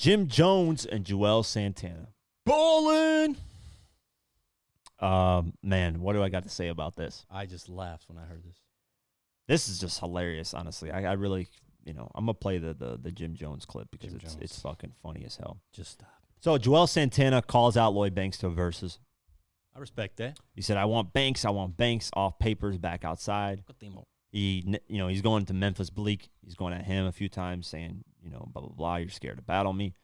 Jim Jones and Juelz Santana. Ballin'. Man, what do I got to say about this? I just laughed when I heard this. This is just hilarious, honestly. I really, I'm gonna play the Jim Jones clip because it's fucking funny as hell. Just stop. So Juelz Santana calls out Lloyd Banks to a VERZUZ. I respect that. He said, I want Banks off papers, back outside. He's going to Memphis Bleak. He's going at him a few times saying, blah, blah, blah, you're scared to battle me.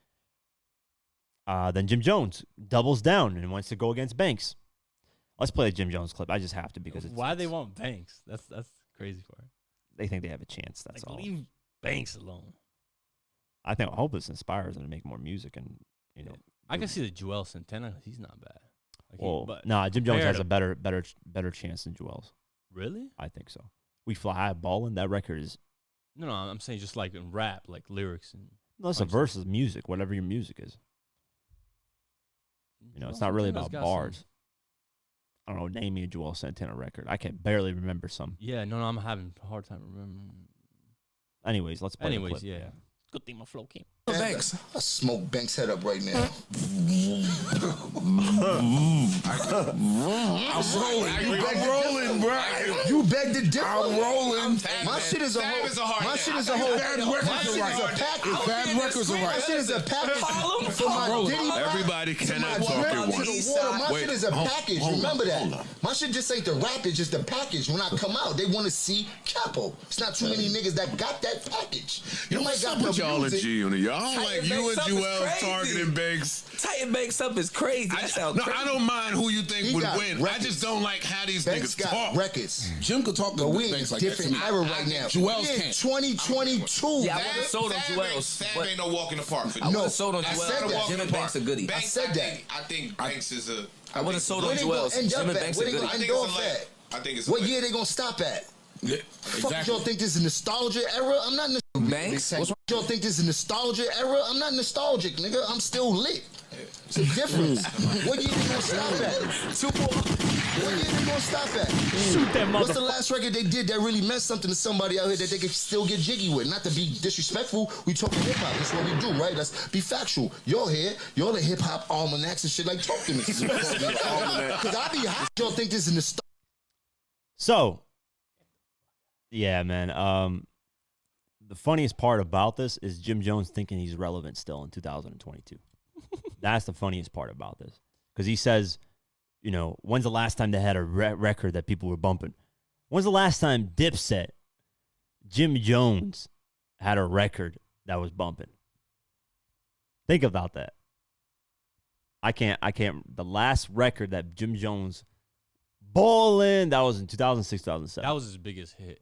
Then Jim Jones doubles down and wants to go against Banks. Let's play the Jim Jones clip. I just have to because why they want Banks? That's crazy for it. They think they have a chance. That's all. Leave Banks alone. I hope this inspires them to make more music and I can see the Juelz Santana. He's not bad. Jim Jones has a better chance than Juelz. Really? I think so. We Fly High Ballin'. That record is. No, I'm saying just like in rap, like lyrics and. No, it's a versus music. Whatever your music is. It's not really about bars. I don't know. Name me a Juelz Santana record. I can barely remember some. Yeah, no, I'm having a hard time remembering. Anyways, let's play the clip. Yeah. Good thing my flow came. Banks. I smoke Banks' head up right now. I'm rolling, bro. You beg to differ. I'm rolling. My shit is a whole. My shit is a whole. My shit is a package. Bad records are right. My shit is a package. For my Diddy. Everybody cannot talk at once. My shit is a package. Remember that. My shit just ain't the rap. It's just the package. When I come out, they want to see Capo. It's not too many niggas that got that package. You might got the y'all and G on it. Y'all like you and Juelz targeting Banks. Titan Banks up is crazy. That sounds crazy. I don't mind who you think would win. Records. I just don't like how these niggas talk. Records. Jim could talk to we in Banks a like different era right now. Juelz can't. 2022. Yeah, I would have sold on Juelz. Fab ain't no walk in the park for I would have sold on Juelz. Jim and Banks are goodie. I said that. I think Banks is a. I would have sold on Juelz. Jim and Banks are goodie. I think it's what year they gonna stop at? Yeah, fuck, y'all think this is a nostalgia era? I'm not Banks. Y'all think this is a nostalgia era? I'm not nostalgic, nigga. I'm still lit. It's a difference. What year they gonna stop at? What year they gonna stop at? Shoot that motherfucker. What's the last record they did that really meant something to somebody out here that they could still get jiggy with? Not to be disrespectful, we talking hip hop. That's what we do, right? Let's be factual. Y'all here, y'all the hip hop almanacs and shit like talk to me. Because I be hot. Y'all think this is nostalgia? So, yeah, man. The funniest part about this is Jim Jones thinking he's relevant still in 2022. That's the funniest part about this. Because he says, when's the last time they had a record that people were bumping? When's the last time Dipset, Jim Jones, had a record that was bumping? Think about that. I can't. The last record that Jim Jones ballin', that was in 2006, 2007. That was his biggest hit.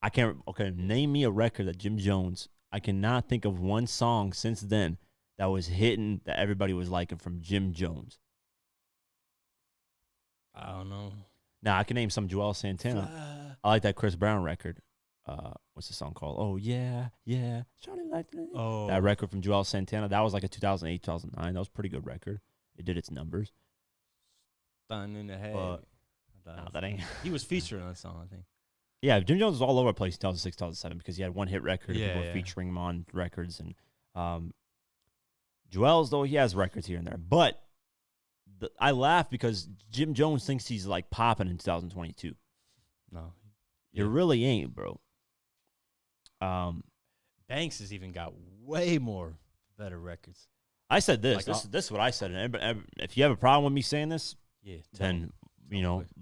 Okay, name me a record that Jim Jones, I cannot think of one song since then that was hitting that everybody was liking from Jim Jones. I don't know. Now, I can name some Juelz Santana. I like that Chris Brown record. What's the song called? Oh, yeah. Oh. That record from Juelz Santana, that was like a 2008, 2009. That was a pretty good record. It did its numbers. Stunned in the head. That ain't. He was featured on that song, I think. Yeah, Jim Jones was all over the place in 2006, 2007 because he had one hit record. And people were featuring him on records. And Juelz, though, he has records here and there. But I laugh because Jim Jones thinks he's like popping in 2022. No. You really ain't, bro. Banks has even got way more better records. I said this. This is what I said. And if you have a problem with me saying this, then,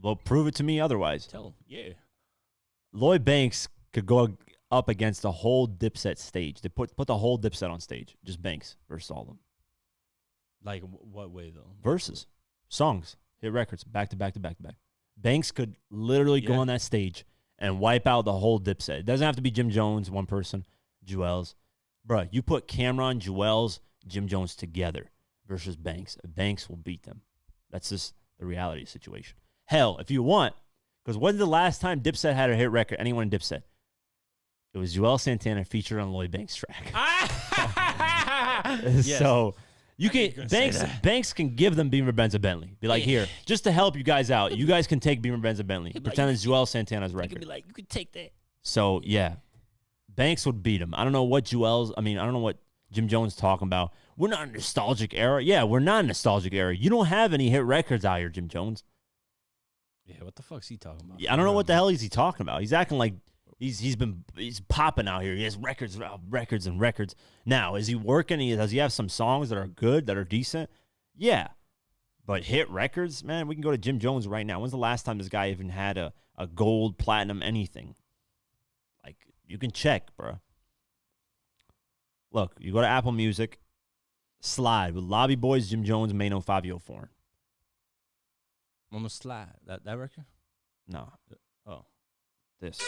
well, prove it to me otherwise. Tell him, yeah. Lloyd Banks could go up against the whole Dipset stage. They put the whole Dipset on stage. Just Banks versus all of them. Like, what way, though? Versus. Songs. Hit records. Back to back to back to back. Banks could literally go on that stage and wipe out the whole Dipset. It doesn't have to be Jim Jones, one person, Juelz. Bruh, you put Cameron, Juelz, Jim Jones together versus Banks. Banks will beat them. That's just the reality situation. Hell, if you want, because when's the last time Dipset had a hit record? Anyone in Dipset? It was Juelz Santana featured on Lloyd Banks' track. So you can Banks can give them Beamer, Benz, and Bentley. Be like, here, just to help you guys out, you guys can take Beamer, Benz, and Bentley. Pretend it's Juelz Santana's record. You can be like, you can take that. So yeah, Banks would beat him. I don't know what Juelz. I don't know what Jim Jones talking about, we're not a nostalgic era. Yeah, we're not a nostalgic era. You don't have any hit records out here, Jim Jones. Yeah, what the fuck's he talking about? I don't know what the hell is he talking about. He's acting like he's popping out here. He has records and records. Now, is he working? Does he have some songs that are good, that are decent? Yeah. But hit records, man, we can go to Jim Jones right now. When's the last time this guy even had a gold, platinum, anything? Like, you can check, bro. Look, you go to Apple Music, Slide with Lobby Boys, Jim Jones, Mano, Fabio Foreign. On the Slide. That record? No. Oh. This.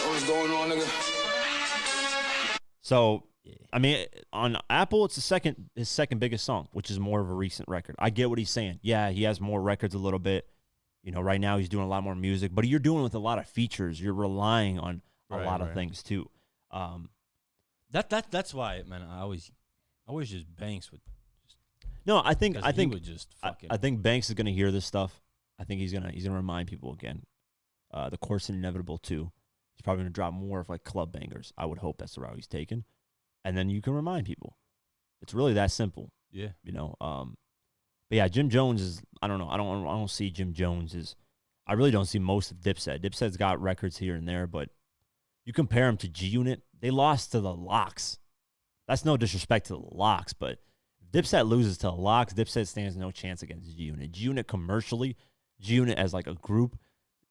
What's going on, nigga? So, I mean, on Apple, it's his second biggest song, which is more of a recent record. I get what he's saying. Yeah, he has more records a little bit. You know, right now he's doing a lot more music, but you're doing it with a lot of features. You're relying on a lot of things too. That's why, man. I always just Banks would. No, I think would just I think Banks is gonna hear this stuff. I think he's gonna remind people again. The Course and Inevitable too. He's probably gonna drop more of like club bangers. I would hope that's the route he's taking. And then you can remind people. It's really that simple. Yeah. You know, but yeah, Jim Jones is, I don't know. I don't see Jim Jones as, I really don't see most of Dipset. Dipset's got records here and there, but you compare him to G Unit, they lost to the Locks. That's no disrespect to the Locks, but if Dipset loses to the Locks, Dipset stands no chance against G Unit. G Unit commercially, G Unit as like a group,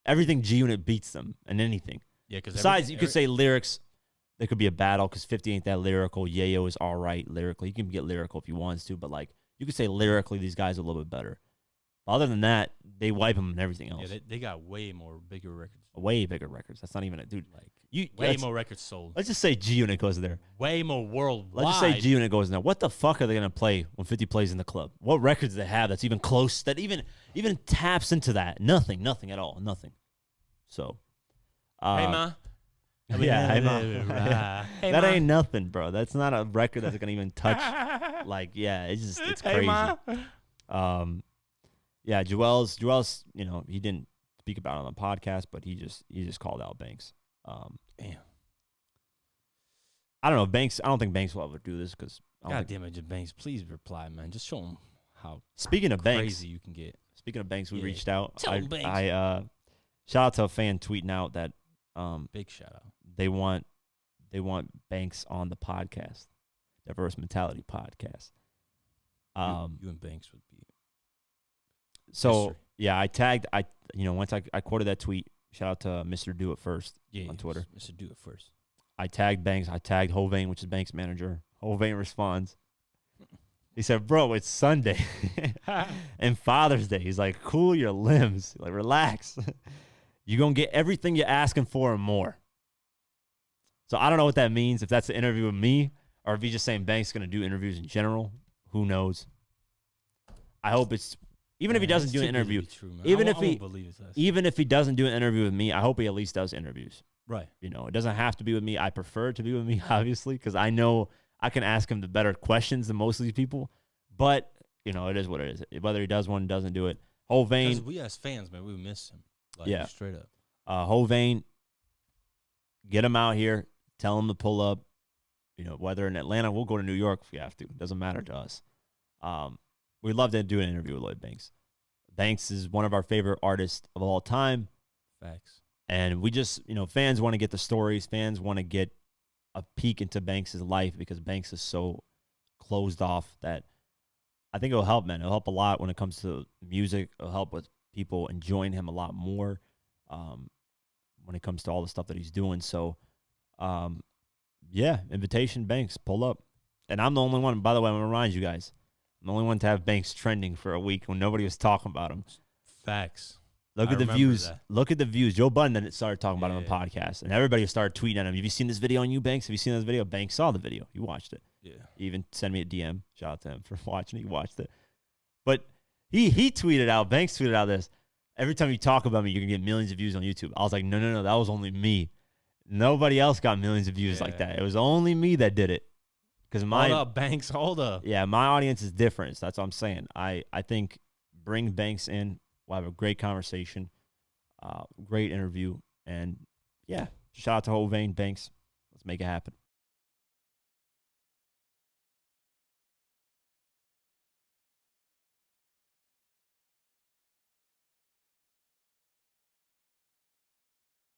everything G Unit beats them and anything. Yeah, because besides, you could say lyrics. There could be a battle because 50 ain't that lyrical. Yayo is all right lyrically. You can get lyrical if you want to, but like you could say lyrically, these guys are a little bit better. But other than that, they wipe them and everything else. Yeah, they got way more bigger records. Way bigger records. That's not even a dude. Like way more records sold. Let's just say G Unit goes there. Way more worldwide. Let's just say G Unit goes in there. What the fuck are they gonna play when 50 plays in the club? What records do they have that's even close? That even taps into that? Nothing at all. Nothing. So, hey ma. Yeah, that ain't nothing, bro. That's not a record that's gonna even touch. Like, yeah, it's crazy. Yeah, Juelz, you know, he didn't speak about it on the podcast, but he just called out Banks. Damn. I don't know, Banks. I don't think Banks will ever do this because. God damn it, Banks! Please reply, man. Just show him how. Speaking of crazy Banks, you can get. Speaking of Banks, we reached out. Tell Banks. I shout out to a fan tweeting out that big shout out. They want Banks on the podcast, Diverse Mentality podcast. You and Banks would be. So history. Yeah, once I quoted that tweet. Shout out to Mr. Do It First on Twitter. Mr. Do It First. I tagged Banks. I tagged Hovain, which is Banks' manager. Hovain responds. He said, "Bro, it's Sunday and Father's Day." He's like, "Cool your limbs, like relax. You're gonna get everything you're asking for and more." So I don't know what that means. If that's an interview with me, or if he's just saying Banks is gonna do interviews in general. Who knows? I hope it's even if he doesn't do an interview. Even if he doesn't do an interview with me, I hope he at least does interviews. Right. You know, it doesn't have to be with me. I prefer it to be with me, obviously, because I know I can ask him the better questions than most of these people. But, you know, it is what it is. Whether he does one, doesn't do it. Hovain. We as fans, man, we miss him. Like, yeah. Straight up. Hovain, get him out here. Tell him to pull up. You know, whether in Atlanta, we'll go to New York if we have to. It doesn't matter to us. We'd love to do an interview with Lloyd Banks. Banks is one of our favorite artists of all time. Facts. And we just, you know, fans want to get the stories. Fans want to get a peek into Banks' life because Banks is so closed off that I think it'll help, man. It'll help a lot when it comes to music. It'll help with people enjoying him a lot more when it comes to all the stuff that he's doing. So, yeah, invitation, Banks, pull up. And I'm the only one, by the way, I'm going to remind you guys, I'm the only one to have Banks trending for a week when nobody was talking about him. Facts. Look at the views. That. Look at the views. Joe Budden then started talking about him on the podcast, and everybody started tweeting at him. Have you seen this video on you, Banks? Have you seen this video? Banks saw the video. He watched it. Yeah. He even sent me a DM. Shout out to him for watching it. He watched it. But he tweeted out, Banks tweeted out this, every time you talk about me, you're going to get millions of views on YouTube. I was like, no, that was only me. Nobody else got millions of views like that. It was only me that did it. Because hold up, Banks, hold up. Yeah, my audience is different. So that's what I'm saying. I think bring Banks in. We'll have a great conversation, great interview. And, yeah, shout out to Hovain, Banks. Let's make it happen.